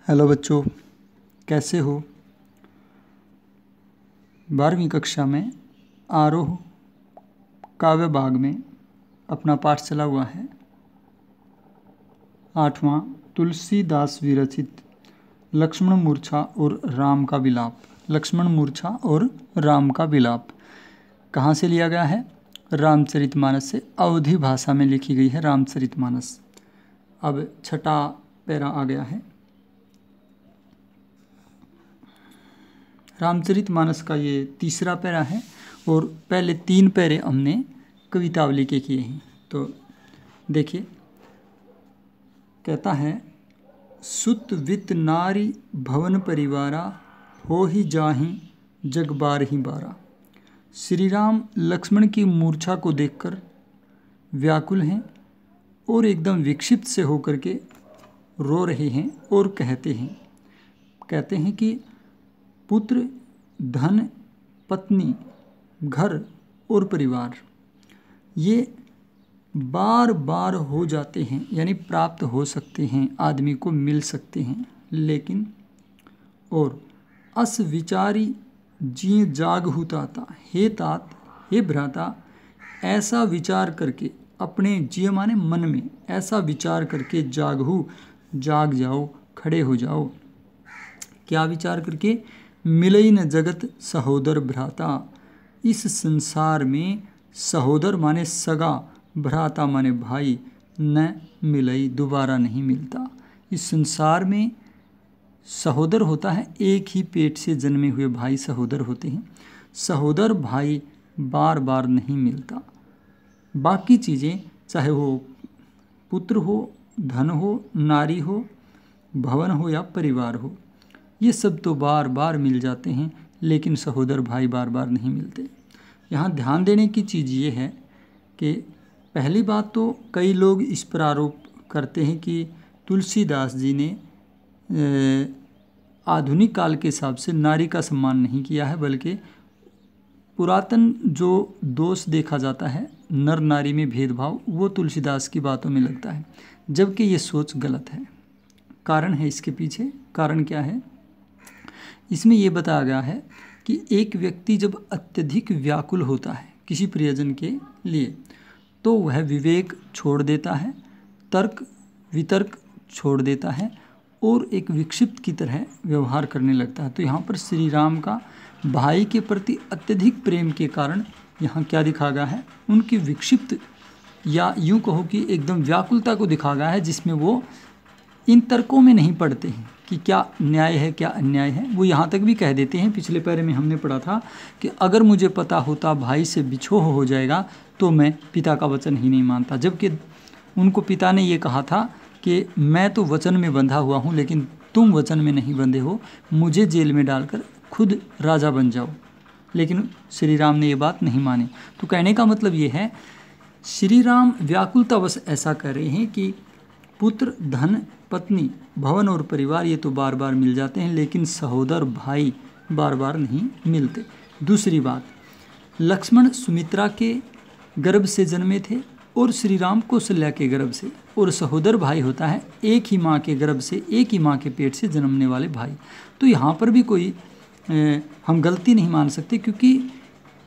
Hello बच्चों, कैसे हो। 12वीं कक्षा में आरोह काव्य भाग में अपना पाठ चला हुआ है 8वां तुलसीदास विरचित लक्ष्मण मूर्छा और राम का विलाप। लक्ष्मण मूर्छा और राम का विलाप कहाँ से लिया गया है? रामचरितमानस से। अवधी भाषा में लिखी गई है रामचरितमानस। अब छठा पैरा आ गया है। रामचरितमानस का ये तीसरा पैरा है और पहले 3 पैरे हमने कवितावली के किए हैं। तो देखिए, कहता है सुत वित नारी भवन परिवारा हो ही जाहि जग बार ही बारा। श्री राम लक्ष्मण की मूर्छा को देखकर व्याकुल हैं और एकदम विक्षिप्त से होकर के रो रहे हैं और कहते हैं कि पुत्र, धन, पत्नी, घर और परिवार ये बार बार हो जाते हैं, यानी प्राप्त हो सकते हैं, आदमी को मिल सकते हैं, लेकिन और अस विचारी जी जागहु ताता। हे तात, हे भ्राता, ऐसा विचार करके अपने जिय माने मन में ऐसा विचार करके जागहु, जाग जाओ, खड़े हो जाओ। क्या विचार करके? मिलई न जगत सहोदर भ्राता। इस संसार में सहोदर माने सगा, भ्राता माने भाई, न मिलई दोबारा नहीं मिलता। इस संसार में सहोदर होता है, एक ही पेट से जन्मे हुए भाई सहोदर होते हैं। सहोदर भाई बार बार नहीं मिलता। बाकी चीज़ें, चाहे वो पुत्र हो, धन हो, नारी हो, भवन हो या परिवार हो, ये सब तो बार बार मिल जाते हैं, लेकिन सहोदर भाई बार बार नहीं मिलते। यहाँ ध्यान देने की चीज़ ये है कि पहली बात तो कई लोग इस पर आरोप करते हैं कि तुलसीदास जी ने आधुनिक काल के हिसाब से नारी का सम्मान नहीं किया है, बल्कि पुरातन जो दोष देखा जाता है नर नारी में भेदभाव, वो तुलसीदास की बातों में लगता है, जबकि ये सोच गलत है। कारण है इसके पीछे। कारण क्या है? इसमें यह बताया गया है कि एक व्यक्ति जब अत्यधिक व्याकुल होता है किसी प्रियजन के लिए, तो वह विवेक छोड़ देता है, तर्क वितर्क छोड़ देता है और एक विक्षिप्त की तरह व्यवहार करने लगता है। तो यहाँ पर श्री राम का भाई के प्रति अत्यधिक प्रेम के कारण यहाँ क्या दिखा गया है? उनकी विक्षिप्त या यूँ कहो कि एकदम व्याकुलता को दिखा गया है, जिसमें वो इन तर्कों में नहीं पड़ते हैं कि क्या न्याय है क्या अन्याय है। वो यहाँ तक भी कह देते हैं, पिछले पैरे में हमने पढ़ा था कि अगर मुझे पता होता भाई से बिछोह हो जाएगा तो मैं पिता का वचन ही नहीं मानता। जबकि उनको पिता ने ये कहा था कि मैं तो वचन में बंधा हुआ हूँ, लेकिन तुम वचन में नहीं बंधे हो, मुझे जेल में डालकर खुद राजा बन जाओ। लेकिन श्री राम ने ये बात नहीं मानी। तो कहने का मतलब ये है, श्री राम व्याकुलतावश ऐसा कर रहे हैं कि पुत्र, धन, पत्नी, भवन और परिवार ये तो बार बार मिल जाते हैं, लेकिन सहोदर भाई बार बार नहीं मिलते। दूसरी बात, लक्ष्मण सुमित्रा के गर्भ से जन्मे थे और श्री राम कौशल्या के गर्भ से, और सहोदर भाई होता है एक ही माँ के गर्भ से, एक ही माँ के पेट से जन्मने वाले भाई। तो यहाँ पर भी कोई हम गलती नहीं मान सकते, क्योंकि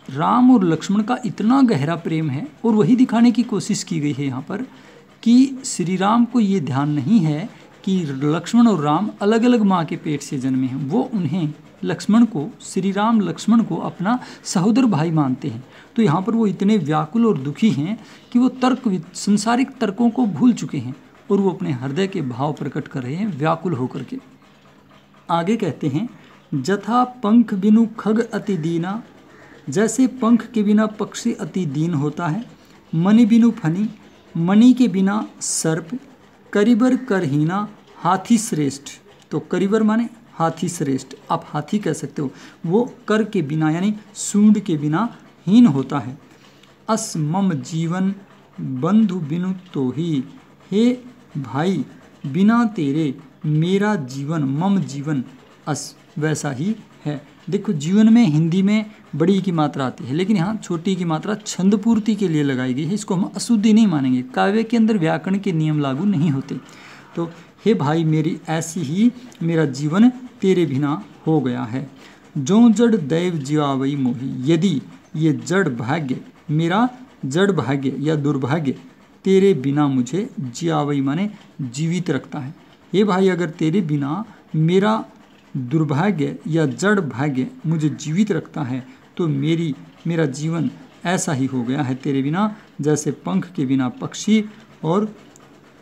राम और लक्ष्मण का इतना गहरा प्रेम है और वही दिखाने की कोशिश की गई है यहाँ पर कि श्री राम को ये ध्यान नहीं है कि लक्ष्मण और राम अलग अलग माँ के पेट से जन्मे हैं। वो उन्हें लक्ष्मण को, श्री राम लक्ष्मण को अपना सहोदर भाई मानते हैं। तो यहाँ पर वो इतने व्याकुल और दुखी हैं कि वो संसारिक तर्कों को भूल चुके हैं और वो अपने हृदय के भाव प्रकट कर रहे हैं व्याकुल होकर के। आगे कहते हैं, जथा पंख बिनु खग अति दीना। जैसे पंख के बिना पक्षी अति दीन होता है। मणि बिनु फनी, मणि के बिना सर्प। करिबर करहीना, हाथी श्रेष्ठ। तो करिबर माने हाथी श्रेष्ठ, आप हाथी कह सकते हो। वो कर के बिना यानी सूंड के बिना हीन होता है। अस मम जीवन बंधु बिनु तो ही। हे भाई, बिना तेरे मेरा जीवन, मम जीवन अस वैसा ही है। देखो, जीवन में हिंदी में बड़ी की मात्रा आती है, लेकिन यहाँ छोटी की मात्रा छंद पूर्ति के लिए लगाई गई है। इसको हम अशुद्धि नहीं मानेंगे। काव्य के अंदर व्याकरण के नियम लागू नहीं होते। तो हे भाई मेरी ऐसी ही मेरा जीवन तेरे बिना हो गया है। जो जड़ दैव जीवावई मोही, यदि ये जड़ भाग्य, मेरा जड़ भाग्य या दुर्भाग्य तेरे बिना मुझे जियावई माने जीवित रखता है। हे भाई अगर तेरे बिना मेरा दुर्भाग्य या जड़ भाग्य मुझे जीवित रखता है तो मेरा जीवन ऐसा ही हो गया है तेरे बिना, जैसे पंख के बिना पक्षी और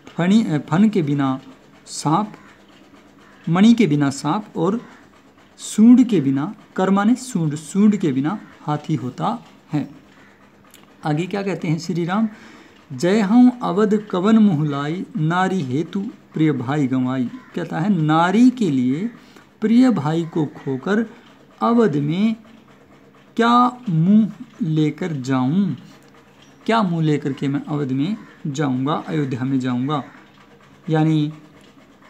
फन के बिना सांप, मणि के बिना सांप और सूंड के बिना, कर माने सूंड के बिना हाथी होता है। आगे क्या कहते हैं श्री राम, जय हूँ अवध कवन मुहलाई, नारी हेतु प्रिय भाई गंवाई। कहता है नारी के लिए प्रिय भाई को खोकर अवध में क्या मुंह लेकर जाऊं, क्या मुंह लेकर के मैं अवध में जाऊंगा, अयोध्या में जाऊंगा। यानी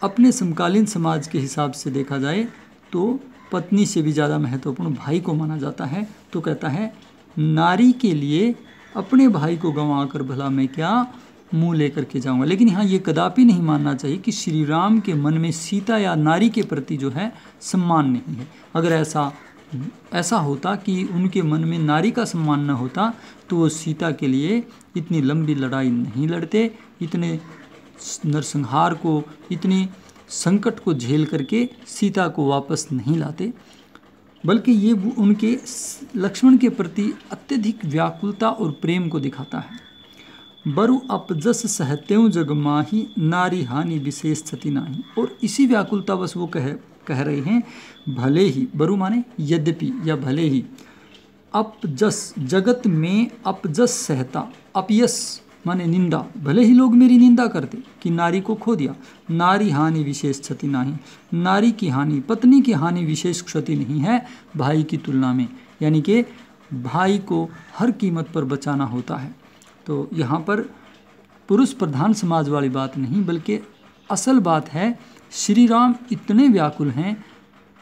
अपने समकालीन समाज के हिसाब से देखा जाए तो पत्नी से भी ज़्यादा महत्वपूर्ण भाई को माना जाता है। तो कहता है नारी के लिए अपने भाई को गंवा कर भला मैं क्या मुंह लेकर के जाऊंगा। लेकिन यहाँ ये कदापि नहीं मानना चाहिए कि श्री राम के मन में सीता या नारी के प्रति जो है सम्मान नहीं है। अगर ऐसा होता कि उनके मन में नारी का सम्मान न होता तो वो सीता के लिए इतनी लंबी लड़ाई नहीं लड़ते, इतने नरसंहार को, इतने संकट को झेल करके सीता को वापस नहीं लाते, बल्कि ये उनके लक्ष्मण के प्रति अत्यधिक व्याकुलता और प्रेम को दिखाता है। बरु अपजस सहत्यु जग माही, नारी हानि विशेष क्षति नाही। और इसी व्याकुलता बस वो कह रहे हैं भले ही, बरु माने यद्यपि या भले ही, अपजस जगत में अपजस सहता, अपयस माने निंदा, भले ही लोग मेरी निंदा करते कि नारी को खो दिया, नारी हानि विशेष क्षति नहीं, नारी की हानि, पत्नी की हानि विशेष क्षति नहीं है भाई की तुलना में। यानी कि भाई को हर कीमत पर बचाना होता है। तो यहाँ पर पुरुष प्रधान समाज वाली बात नहीं, बल्कि असल बात है श्री राम इतने व्याकुल हैं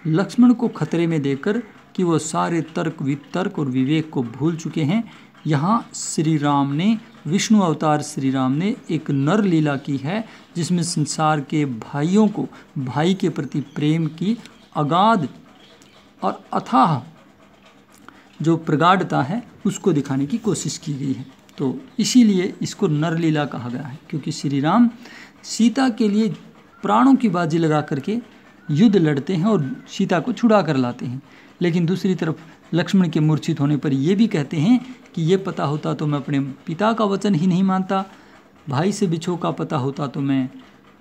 लक्ष्मण को खतरे में देकर कि वो सारे तर्क वितर्क और विवेक को भूल चुके हैं। यहाँ श्री राम ने, विष्णु अवतार श्री राम ने एक नर लीला की है जिसमें संसार के भाइयों को भाई के प्रति प्रेम की अगाध और अथाह जो प्रगाढ़ता है उसको दिखाने की कोशिश की गई है। तो इसीलिए इसको नर लीला कहा गया है, क्योंकि श्री राम सीता के लिए प्राणों की बाजी लगा करके युद्ध लड़ते हैं और सीता को छुड़ा कर लाते हैं। लेकिन दूसरी तरफ लक्ष्मण के मूर्छित होने पर ये भी कहते हैं कि ये पता होता तो मैं अपने पिता का वचन ही नहीं मानता, भाई से बिछो का पता होता तो मैं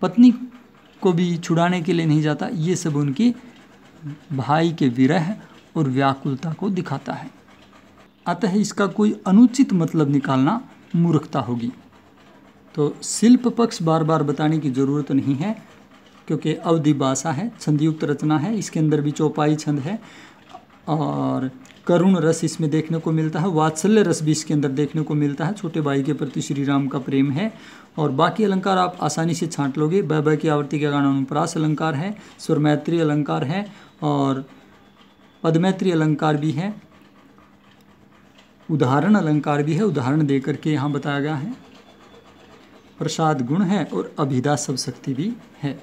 पत्नी को भी छुड़ाने के लिए नहीं जाता। ये सब उनकी भाई के विरह और व्याकुलता को दिखाता है। अतः इसका कोई अनुचित मतलब निकालना मूर्खता होगी। तो शिल्प पक्ष बार बार बताने की ज़रूरत नहीं है, क्योंकि अवधि भाषा है, छंदयुक्त रचना है, इसके अंदर भी चौपाई छंद है और करुण रस इसमें देखने को मिलता है, वात्सल्य रस भी इसके अंदर देखने को मिलता है। छोटे भाई के प्रति श्री राम का प्रेम है। और बाकी अलंकार आप आसानी से छांट लोगे। बै की आवर्ती के गाना अनुप्रास अलंकार है, स्वरमैत्री अलंकार है और पदमैत्री अलंकार भी है, उदाहरण अलंकार भी है, उदाहरण दे करके यहाँ बताया गया है, प्रसाद गुण है और अभिधा सब शक्ति भी है।